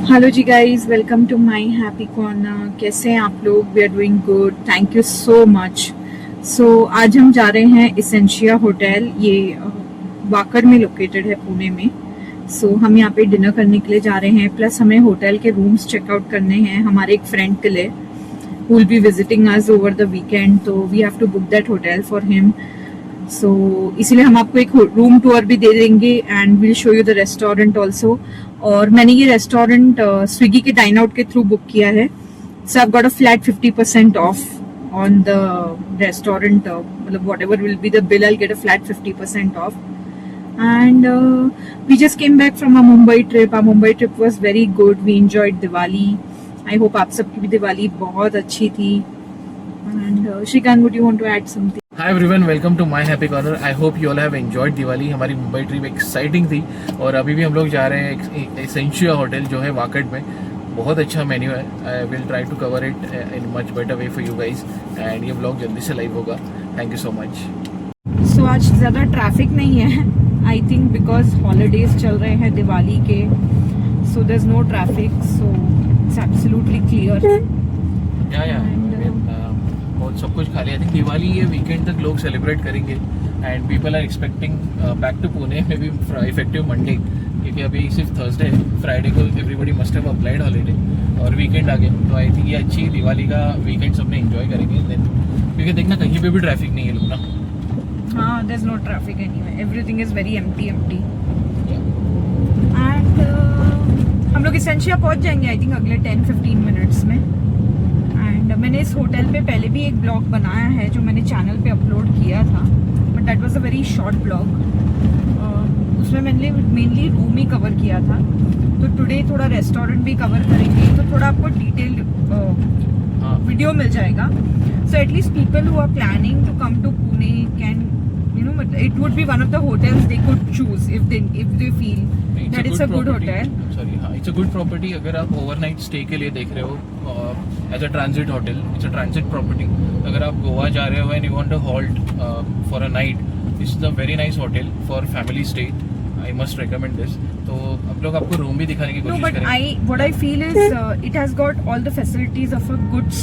Hello जी guys, welcome to my happy corner. कैसे हैं आप लोग? We are doing good, thank you so much. आज हम जा रहे हैं इसेंशिया होटल। ये वाकड़ में लोकेटेड है, पुणे में। हम यहाँ पे डिनर करने के लिए जा रहे हैं, प्लस हमें होटल के रूम्स चेकआउट करने हैं हमारे एक फ्रेंड के लिए who will be visiting us over the weekend, तो we have to book that hotel for him. इसीलिए हम आपको एक रूम टूर भी दे देंगे and will show you the restaurant also. और मैंने ये रेस्टोरेंट स्विगी के डाइन आउट के थ्रू बुक किया है। So I got a flat 50% off on the restaurant, मतलब whatever will be the bill, I get a flat 50% off. And we just came back from a Mumbai trip. Our Mumbai trip was very good. We enjoyed Diwali. I hope आप सबकी भी दिवाली बहुत अच्छी थी। And Shrikant, would you want to add something? Hi everyone, welcome to my happy corner. I hope you all have enjoyed Diwali. हमारी Mumbai trip exciting थी और अभी भी हम लोग जा रहे हैं एसेंशिया होटल जो है वाकड़ में। बहुत अच्छा मेन्यू है। I will try to cover it in much better way for you guys and ये व्लॉग जल्दी से लाइव होगा। Thank you so much. So आज ज़्यादा ट्रैफिक नहीं है, आई थिंक बिकॉज हॉलीडेज चल रहे हैं दिवाली के। So there is no traffic, so it's absolutely clear. बहुत सब कुछ खाली। आई थिंक दिवाली ये वीकेंड तक लोग सेलिब्रेट करेंगे and people are expecting back to Pune maybe effective Monday, क्योंकि अभी सिर्फ थर्सडे है। फ्राइडे को everybody must have applied holiday और वीकेंड आ गया, तो आई थिंक ये अच्छी दिवाली का वीकेंड सबने एंजॉय करेंगे। देन क्योंकि देखना कहीं पे भी ट्रैफिक नहीं है लोग ना। हाँ, there is no traffic anywhere, everything is very empty and हम लोग एसेंशिया पहुंच जाएंगे आई थिंक अगले 10-15 मिनट्स में। एंड मैंने इस होटल पे पहले भी एक ब्लॉग बनाया है जो मैंने चैनल पे अपलोड किया था, but that was a very short blog. उसमें मैंने मेनली रूम ही कवर किया था, तो टुडे थोड़ा रेस्टोरेंट भी कवर करेंगे, तो थोड़ा आपको डिटेल्ड वीडियो मिल जाएगा। So at least people who are planning to come to Pune can, you know, it would be one of the hotels they could choose if they feel that it's a good hotel. Sorry, हाँ, it's a good property. अगर आप overnight stay के लिए देख रहे हो as a transit hotel, it's a transit property. अगर आप गोवा जा रहे हो and you want to halt for a night, this is a very nice hotel for family stay. I must recommend this. तो हम लोग आपको रूम भी दिखाने की कोशिश करेंगे। What I feel is it has got all the facilities of a good,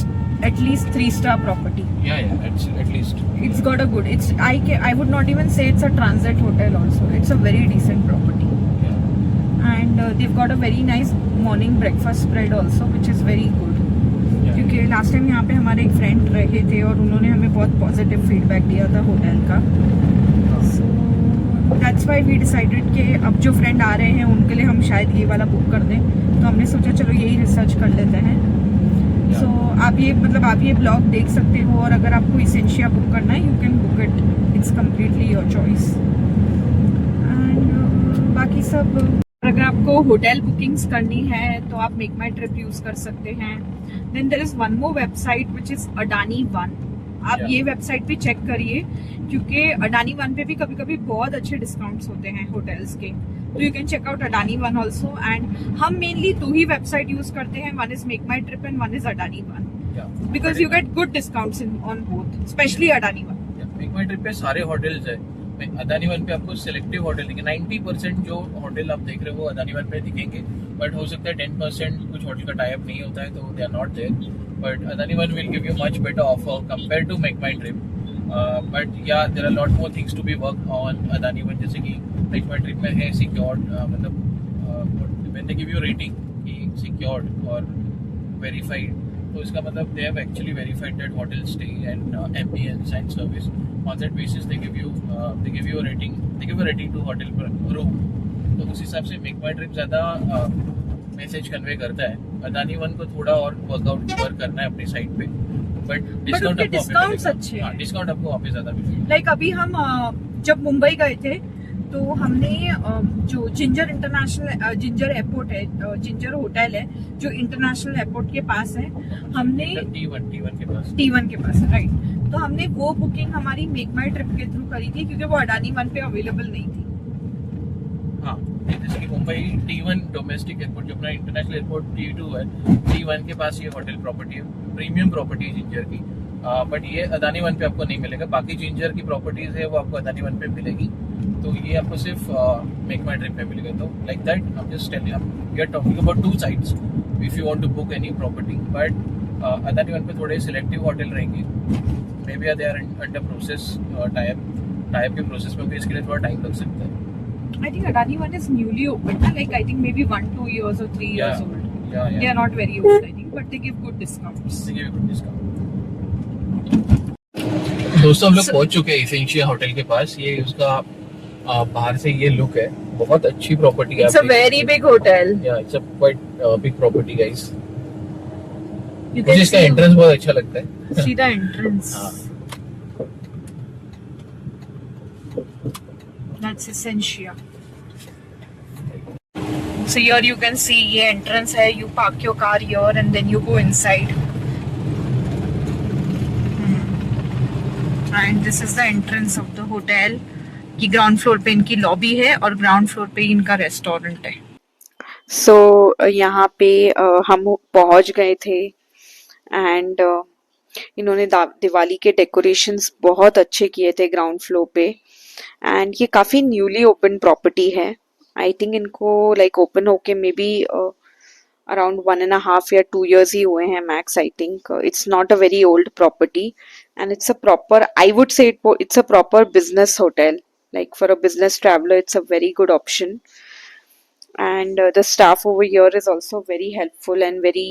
at least 3-star property. Yeah, at least. It's got a good. I would not even say it's a transit hotel. Also, it's a very decent property. Yeah. And they've got a very nice morning breakfast spread also, which is very good. क्योंकि last time यहाँ पे हमारे एक friend रहे थे और उन्होंने हमें बहुत पॉजिटिव फीडबैक दिया था होटल का। So that's why we decided कि अब जो फ्रेंड आ रहे हैं उनके लिए हम शायद ये वाला बुक कर दें, तो हमने सोचा चलो यही रिसर्च कर लेते हैं। सो आप ये ब्लॉग देख सकते हो, और अगर आपको इसेंशिया बुक करना है you can book it, it's completely your choice. And बाकी सब, अगर आपको होटल बुकिंग्स करनी है तो आप मेक माई ट्रिप यूज कर सकते हैं। Then there is one more website which is Adani one. आप ये वेबसाइट पे चेक करिए, क्योंकि अडानी वन पे भी कभी कभी बहुत अच्छे डिस्काउंट्स होते हैं होटल्स के, तो you can check out Adani one also. And हम मेनली 2 ही वेबसाइट यूज करते हैं, one is make my trip and one is Adani one, because you get good discounts on both, specially Adani one. Make my trip पे सारे hotels है। Adani one पे आपको selective hotel दिखेंगे। 90% जो होटल आप देख रहे हो वो अदानी वन पे दिखेंगे, बट हो सकता है 10% कुछ होटल का टाइप नहीं होता है, तो they are not there. But Adani One will give you much better offer compare to make my trip. But yeah there are lot more things to be work on Adani One, जैसे कि make माई trip में है secured, मतलब when they give you rating कि secured और verified, तो इसका मतलब they have actually verified that hotel stay and ambiance and service. On that basis they give you a rating to hotel room। तो उस हिसाब से मेक माई ट्रिप ज़्यादा मैसेज कन्वे करता है। अदानी वन को थोड़ा और वर्क करना है अपनी साइट पे, बट डिस्काउंट अच्छे हैं। डिस्काउंट आपको वहाँ पे ज़्यादा मिलेगा। लाइक अभी हम जब मुंबई गए थे तो हमने जो जिंजर एयरपोर्ट है, जिंजर होटल है जो इंटरनेशनल एयरपोर्ट के पास है, हमने T1 के पास राइट, तो हमने वो बुकिंग हमारी मेक माई ट्रिप के थ्रू करी थी, क्योंकि वो अडानी वन पे अवेलेबल नहीं थी। हाँ, जैसे कि मुंबई T1 डोमेस्टिक एयरपोर्ट, जो अपना इंटरनेशनल एयरपोर्ट T2 है, T1 के पास ये होटल प्रॉपर्टी है, प्रीमियम प्रॉपर्टी है जिंजर की। बट ये अदानी वन पे आपको नहीं मिलेगा। बाकी जिंजर की प्रॉपर्टीज है वो आपको अदानी वन पे मिलेगी, तो ये आपको सिर्फ मेक माई ट्रिप पे मिलेगा। तो like that I am just telling, we are talking about two sides if you want to book any property. But Adani one पे थोड़े सिलेक्टिव होटल रहेंगे, maybe they are under process, type के process में भी इसके लिए थोड़ा time लग सकता है। I think Adani one is newly opened, na? Like I think maybe 1-2 years or 3 years Yeah. old. Yeah. They are not very old, I think, but they give good discounts. They give you good discount. दोस्तों हम लोग So- पहुंच चुके हैं इसेंशिया hotel के पास। ये उसका बाहर से ये लुक है, बहुत अच्छी प्रॉपर्टी है। It's a very big hotel. या it's a quite big property guys. You मुझे can इसका see, एंट्रेंस बहुत अच्छा लगता है। see the entrance. हाँ। That's Essentia. So here you can see ये entrance है. You park your car here and then you go inside. And this is the entrance of the hotel. कि ground floor पे इनकी lobby है और ground floor पे इनका restaurant है। सो यहाँ पे हम पहुँच गए थे एंड इन्होंने दिवाली के डेकोरेशंस बहुत अच्छे किए थे ग्राउंड फ्लोर पे। एंड ये काफ़ी न्यूली ओपन प्रॉपर्टी है। आई थिंक इनको लाइक ओपन होके मे बी अराउंड 1.5 या 2 years ही हुए हैं max. I think it's not a very old property and it's a proper, I would say it's a proper business hotel. Like for a business traveler, it's a very good option. And the staff over here is also very helpful and very,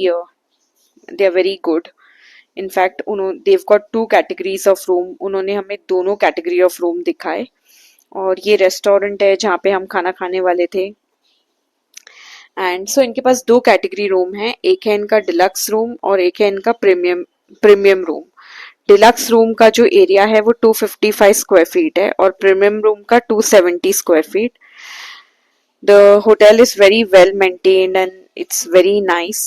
they are very good. In fact, they've got 2 categories of room. उन्होंने हमें दोनों category of room दिखाए। और ये restaurant है जहाँ पे हम खाना खाने वाले थे। एंड सो इनके पास 2 कैटेगरी रूम है, एक है इनका डिलक्स रूम और एक है इनका प्रीमियम रूम। डिलक्स रूम का जो एरिया है वो 255 स्क्वायर फीट है और प्रीमियम रूम का 270 square feet. The hotel is very well maintained and it's very nice.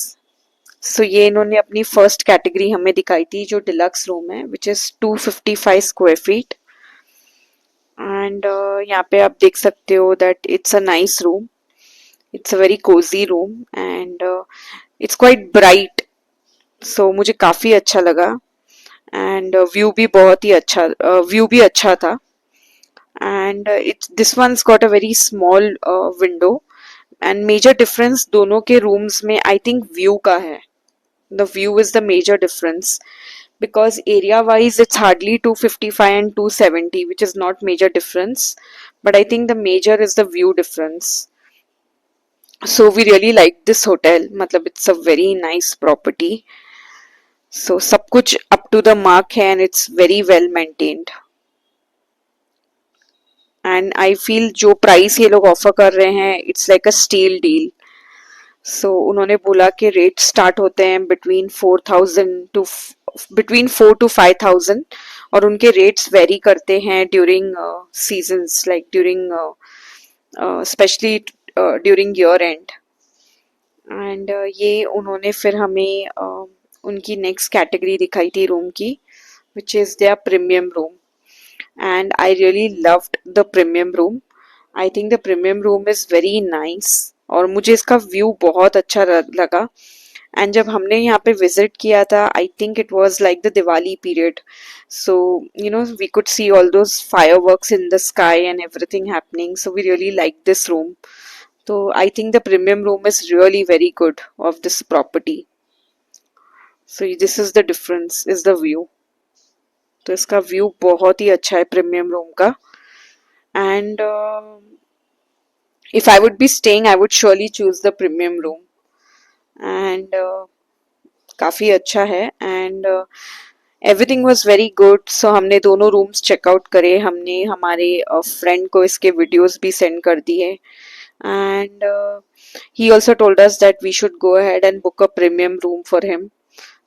So ये इन्होंने अपनी फर्स्ट कैटेगरी हमें दिखाई थी जो डिलक्स रूम है, which is 255 square feet. And यहाँ पे आप देख सकते हो that it's a nice room, it's a very cosy room and it's quite bright. So मुझे काफ़ी अच्छा लगा एंड व्यू भी बहुत ही अच्छा, व्यू भी अच्छा था। And this one's got a very small window and major difference दोनों के रूम्स में आई थिंक व्यू का है। The view is the major difference because area wise it's hardly 255 and 270, which is not major difference, but I think the major is the view difference. So we really like this hotel, matlab it's a very nice property. So सब कुछ up to the mark है and it's very well maintained. And I feel जो price ये लोग offer कर रहे हैं it's like a steal deal. So उन्होंने बोला कि रेट स्टार्ट होते हैं between 4 to 5,000 और उनके रेट्स वेरी करते हैं during seasons, like during specially during year and. And ये उन्होंने फिर हमें उनकी नेक्स्ट कैटेगरी दिखाई थी रूम की, which is their premium room. And I really loved the premium room. I think the premium room is very nice और मुझे इसका व्यू बहुत अच्छा लगा। एंड जब हमने यहाँ पे विजिट किया था I think it was like the Diwali period, so you know we could see all those fireworks in the sky and everything happening, so we really like this room. तो I think the premium room is really very good of this property. So this is the difference, is the view. तो इसका view बहुत ही अच्छा है premium room का। And if I would be staying, I would surely choose the premium room. And काफ़ी अच्छा है and everything was very good. सो हमने दोनों रूम्स चेकआउट करे, हमने हमारे फ्रेंड को इसके वीडियोस भी सेंड कर दिए and he also told us that we should go ahead and book a premium room for him.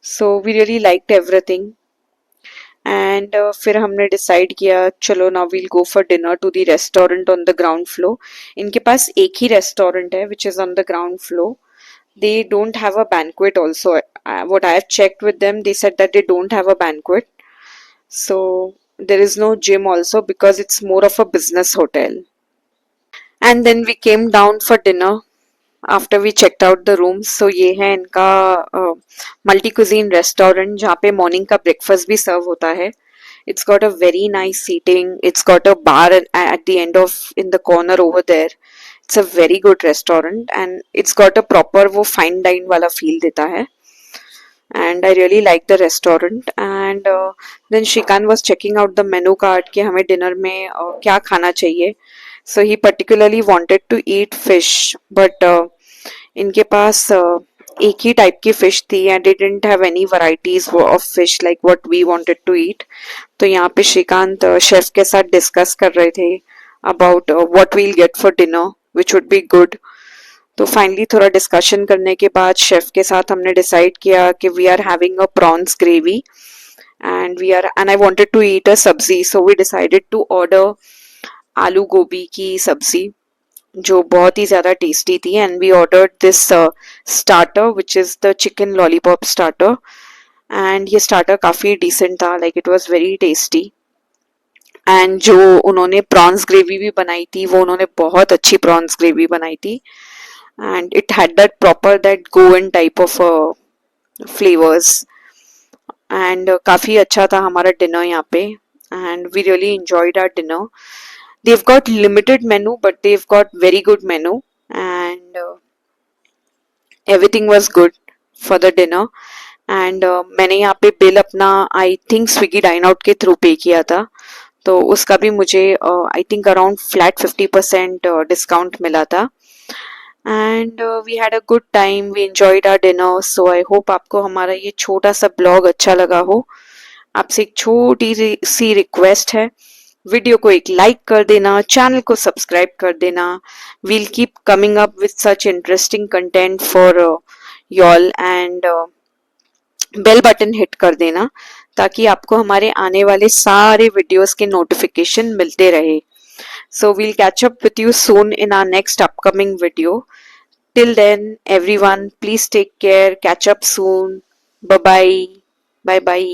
So we really liked everything and फिर हमने डिसाइड किया चलो now we'll go for dinner to the restaurant on the ground floor. इनके पास एक ही restaurant है which is on the ground floor. They don't have a banquet also. What I have checked with them, they said that they don't have a banquet. So there is no gym also because it's more of a business hotel. And then we came down for dinner after we checked out the room. So ये है इनका multi cuisine restaurant जहाँ पे morning का breakfast भी सर्व होता है. It's got a very nice seating. It's got a bar at the end of in the corner over there. It's a very good restaurant and it's got a proper वो fine dine वाला feel देता है. And I really like the restaurant. And then Shrikant was checking out the menu card कि हमें dinner में क्या खाना चाहिए. So he particularly wanted to eat fish, but इनके पास एक ही टाइप की फिश थी and they didn't have any varieties of fish like what we wanted to eat. तो यहाँ पे श्रीकांत शेफ के साथ डिस्कस कर रहे थे about what we'll get for dinner which would be good. तो फाइनली थोड़ा डिस्कशन करने के बाद शेफ के साथ हमने डिसाइड किया कि we are having a prawns gravy and I wanted to eat a sabzi. So we decided to order aloo gobi की सब्जी जो बहुत ही ज़्यादा टेस्टी थी. And we ordered this starter which is the chicken lollipop starter. And ये starter काफ़ी decent था, like it was very tasty. And जो उन्होंने प्रॉन्स ग्रेवी भी बनाई थी वो उन्होंने बहुत अच्छी प्रॉन्स ग्रेवी बनाई थी. And it had that proper that Goan type of flavours. And काफ़ी अच्छा था हमारा डिनर यहाँ पे. And we really enjoyed our dinner. They've got limited menu, but they've got very good menu, and everything was good for the dinner. And मैंने यहाँ पे bill अपना I think Swiggy dine out के थ्रू पे किया था, तो उसका भी मुझे I think around flat 50% discount मिला था. And we had a good time, we enjoyed our dinner. So I hope आपको हमारा ये छोटा सा ब्लॉग अच्छा लगा हो. आपसे एक छोटी सी रिक्वेस्ट है, वीडियो को एक लाइक कर देना, चैनल को सब्सक्राइब कर देना. We'll keep coming up with such interesting content for y'all and bell button hit कर देना ताकि आपको हमारे आने वाले सारे वीडियोस के नोटिफिकेशन मिलते रहे. So we'll catch up with you soon in our next upcoming video. Till then everyone, please take care, catch up soon. Bye bye. Bye bye.